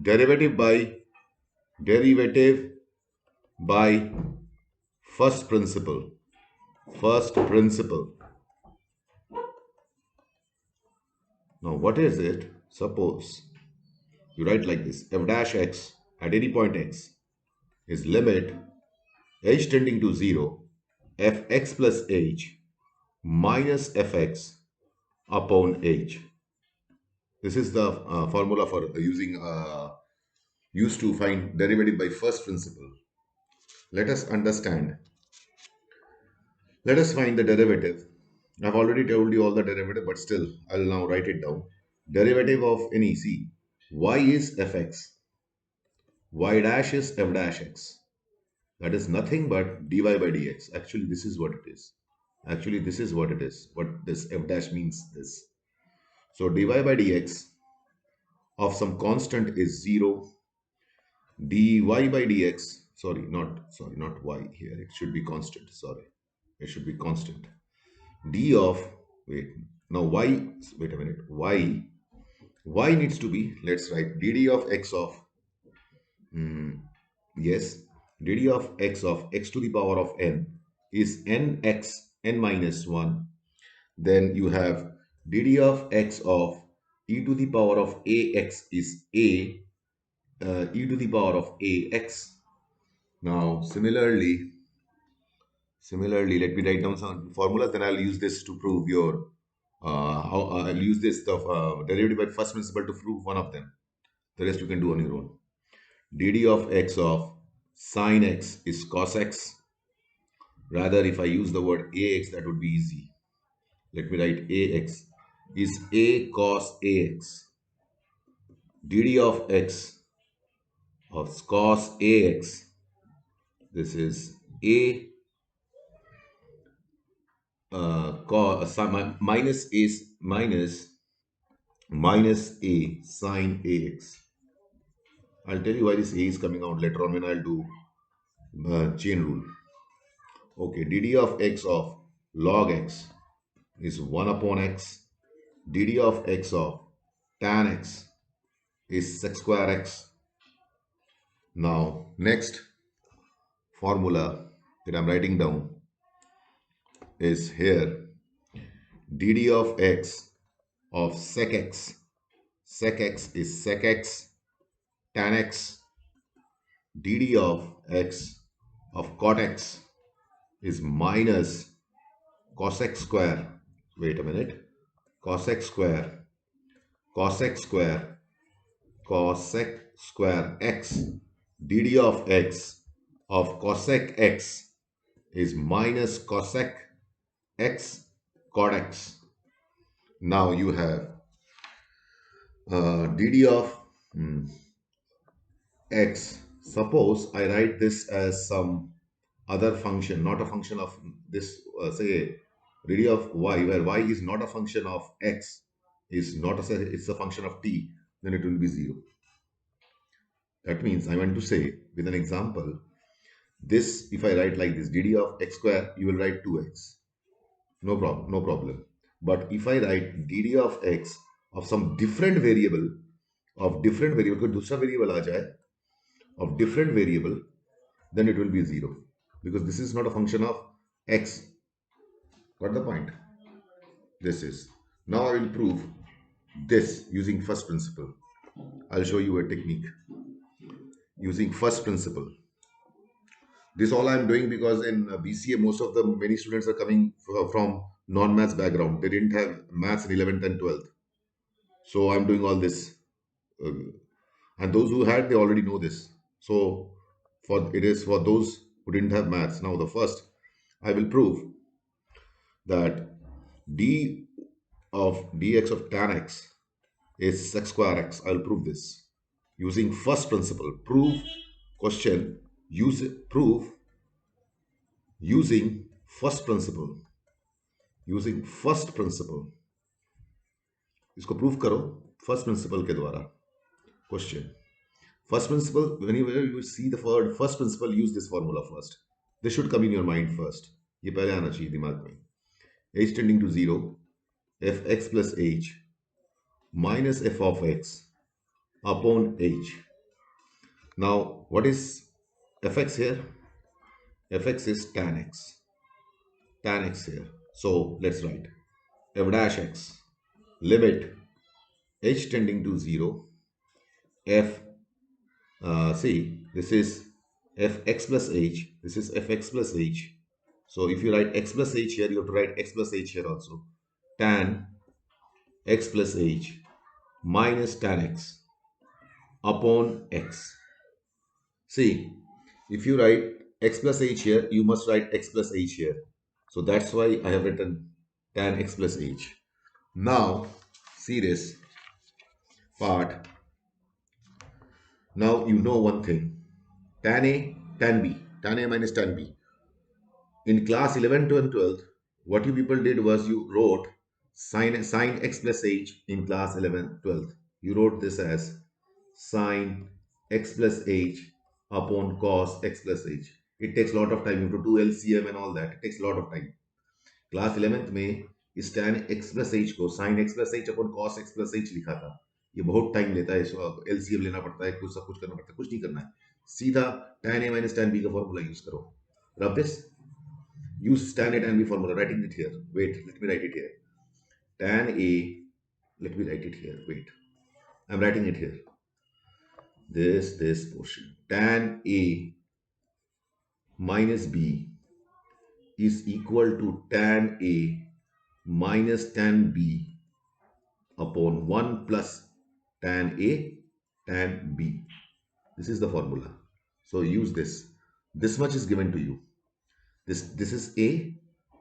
derivative by first principle. First principle. Now what is it? Suppose you write like this: f dash x at any point x is limit h tending to 0 fx plus h minus fx upon h. This is the formula for used to find derivative by first principle. Let us understand. Let us find the derivative. I've already told you all the derivative, but still I'll now write it down. Derivative of any, see, y is fx, y dash is f dash x. That is nothing but dy by dx. Actually, this is what it is. Actually, this is what it is. What this f dash means this. So dy by dx of some constant is 0. dy by dx, not y here. It should be constant. Sorry. It should be constant. D of, wait, now y, wait a minute, y needs to be, let's write dd of x of, yes, dd of x to the power of n is n minus 1. Then you have dd of x of e to the power of ax is e to the power of ax. Now, similarly, let me write down some formulas, then I'll use this to prove your, I'll use this derivative by first principle to prove one of them. The rest you can do on your own. dd of x of sine x is cos x. Rather, if I use the word ax, that would be easy. Let me write ax is a cos ax. dd of x of cos ax, this is a minus a sine ax. I'll tell you why this a is coming out later on when I'll do chain rule. Okay, dd of x of log x is 1 upon x. dd of x of tan x is sec square x. Now, next formula that I'm writing down is here. dd of x of sec x. Sec x is sec x tan x. dd of x of cot x is minus cosec square. Wait a minute. Cosec square x. dd of x of cosec x is minus cosec x cot x. Now you have dd of x. Suppose I write this as some other function, not a function of this, say dd of y, where y is not a function of x, is not a, it's a function of t, then it will be 0. That means I want to say with an example, this, if I write like this, dd of x square, you will write 2x. No problem. But if I write dd of x of some different variable, कोई दूसरा variable आ जाए, of different variable, then it will be 0. Because this is not a function of x. Got the point? This is. Now I will prove this using first principle. I'll show you a technique. Using first principle. This all I'm doing because in BCA, many students are coming from non-maths background. They didn't have maths in 11th and 12th. So I'm doing all this. And those who had, they already know this. So it is for those who didn't have maths. Now the first, I will prove that d of dx of tan x is sec square x. I'll prove this using first principle. Prove question, prove using first principle. Using first principle. इसको prove करो first principle के द्वारा. Question. First principle, whenever you see the word first principle, use this formula first. This should come in your mind first. ये पहले आना चाहिए दिमाग में. h tending to 0, fx plus h minus f of x upon h. Now, what is fx here? Fx is tan x. Tan x here. So let's write f dash x limit h tending to 0 f see, this is fx plus h, this is fx plus h. So if you write x plus h here, you have to write x plus h here also. Tan x plus h minus tan x upon x. See, if you write x plus h here, you must write x plus h here. So that's why I have written tan x plus h. Now, see this part. Now you know one thing. Tan A, tan B, tan A minus tan B. In class 11 to 12, what you people did was you wrote sine x plus h in class 11 12. You wrote this as sine x plus h upon cos x plus h. It takes a lot of time. You have to do LCM and all that. It takes a lot of time. Class 11th में इस tan x plus h को sin x plus h upon cos x plus h लिखा था. ये बहुत time लेता है, इसको एलसीएम लेना पड़ता है, कुछ सब कुछ करना पड़ता है, कुछ नहीं करना है, सीधा tan a minus tan b का फॉर्मूला यूज करो. Rub this, use tan a tan b formula, writing it here. Wait, let me write it here. Tan a, let me write it here. Wait, I'm writing it here. This portion, tan a minus b is equal to tan a minus tan b upon 1 plus tan a tan b. This is the formula. So use this. This much is given to you. This is a,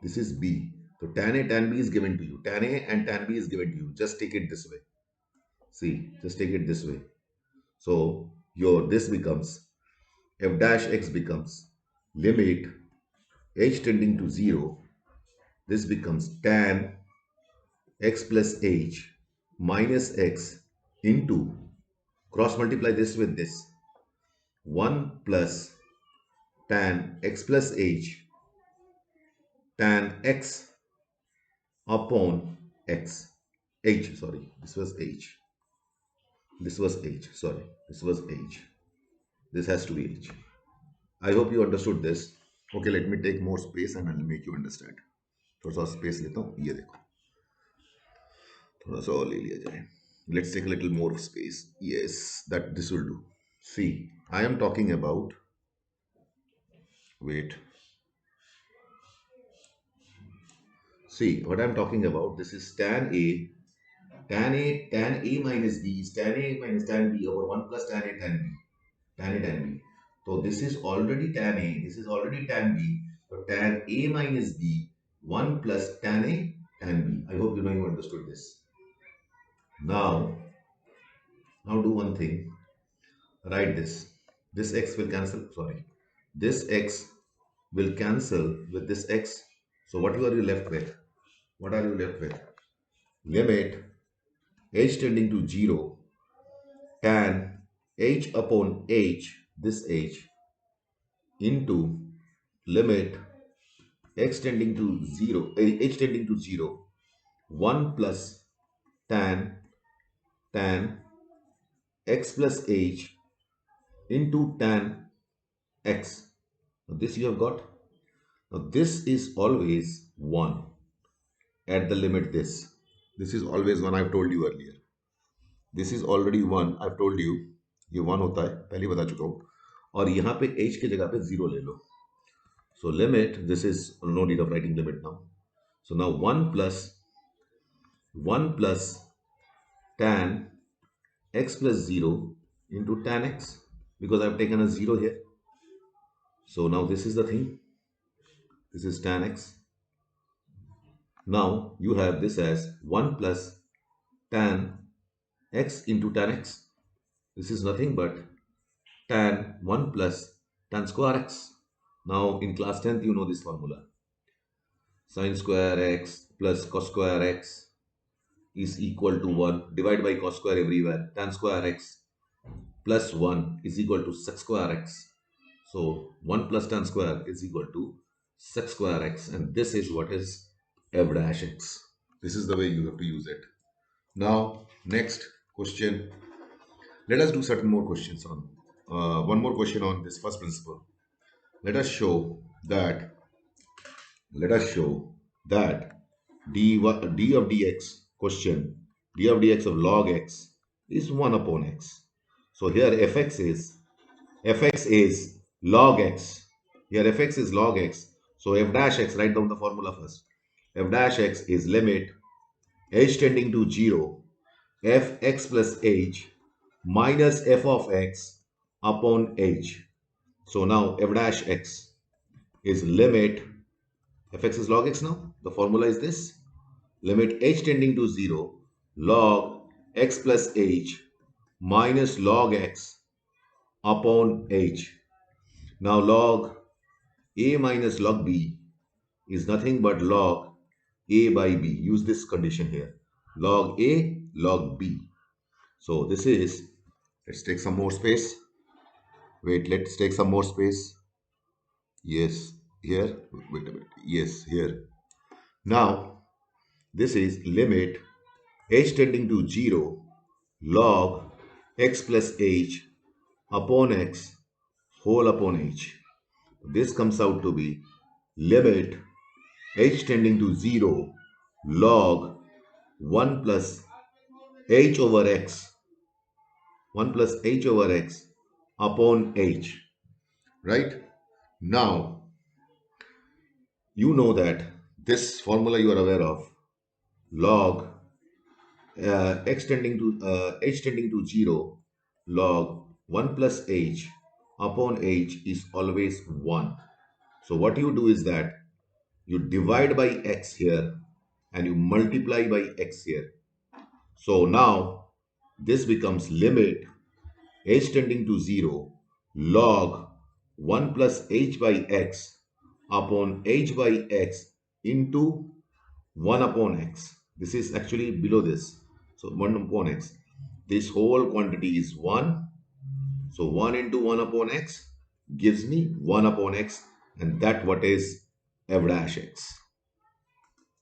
this is b. So tan a tan b is given to you. Tan a and tan b is given to you. Just take it this way. See, just take it this way. So your this becomes f dash x becomes limit h tending to 0. This becomes tan x plus h minus x into, cross multiply this with this, 1 plus tan x plus h tan x upon x. H, sorry, this was h. This was h, sorry, this was h. This has to be h. I hope you understood this. Okay, let me take more space and I'll make you understand. थोड़ा सा space लेता हूँ, ये देखो, थोड़ा सा और ले लिया जाए. Let's take a little more space. Yes, that this will do. See, I am talking about, wait. See, what I'm talking about, this is tan A. Tan A minus B is tan A minus tan B over 1 plus tan A tan B. Tan A tan B. So this is already tan A, this is already tan B. So tan A minus B, 1 plus tan A tan B. I hope you know you understood this. Now do one thing. Write this. This x will cancel. Sorry. This x will cancel with this x. So what are you left with? What are you left with? Limit h tending to 0 tan h upon h, this h, into limit x tending to 0, h tending to 0, 1 plus tan x plus h into tan x. Now this you have got. Now this is always 1 at the limit this. This is always 1, I've told you earlier. This is already 1, I've told you. ये 1 होता है, पहले बता चुका हूँ. और यहाँ पे h की जगह पे 0 ले लो. So limit, this is no need of writing limit now. So now 1 plus tan x plus 0 into tan x, because I've taken a 0 here. So now this is the thing. This is tan x. Now you have this as 1 plus tan x into tan x. This is nothing but tan 1 plus tan square x. Now in class 10th you know this formula. Sin square x plus cos square x is equal to 1. Divide by cos square everywhere. Tan square x plus 1 is equal to sec square x. So 1 plus tan square is equal to sec square x, and this is what is f dash x. This is the way you have to use it. Now next question. Let us do certain more questions on one more question on this first principle. Let us show that let us show that d of dx question d of dx of log x is 1 upon x. So here fx is log x. Here fx is log x. So f dash x, write down the formula first. F dash x is limit h tending to 0 fx plus h minus f of x upon h. So now f dash x is limit fx is log x now. The formula is this. Limit h tending to 0 log x plus h minus log x upon h. Now log a minus log b is nothing but log a by b. Use this condition here. Log a, log b. So this is, let's take some more space. Wait, let's take some more space. Yes, here. Wait a minute. Yes, here. Now, this is limit h tending to 0 log x plus h upon x whole upon h. This comes out to be limit h tending to 0 log 1 plus h over x 1 plus h over x upon h. Right? Now, you know that this formula you are aware of, log h tending to 0 log 1 plus h upon h is always 1. So what you do is that you divide by x here and you multiply by x here. So now this becomes limit h tending to 0 log 1 plus h by x upon h by x into 1 upon x. This is actually below this. So 1 upon x. This whole quantity is 1. So 1 into 1 upon x gives me 1 upon x, and that what is f dash x.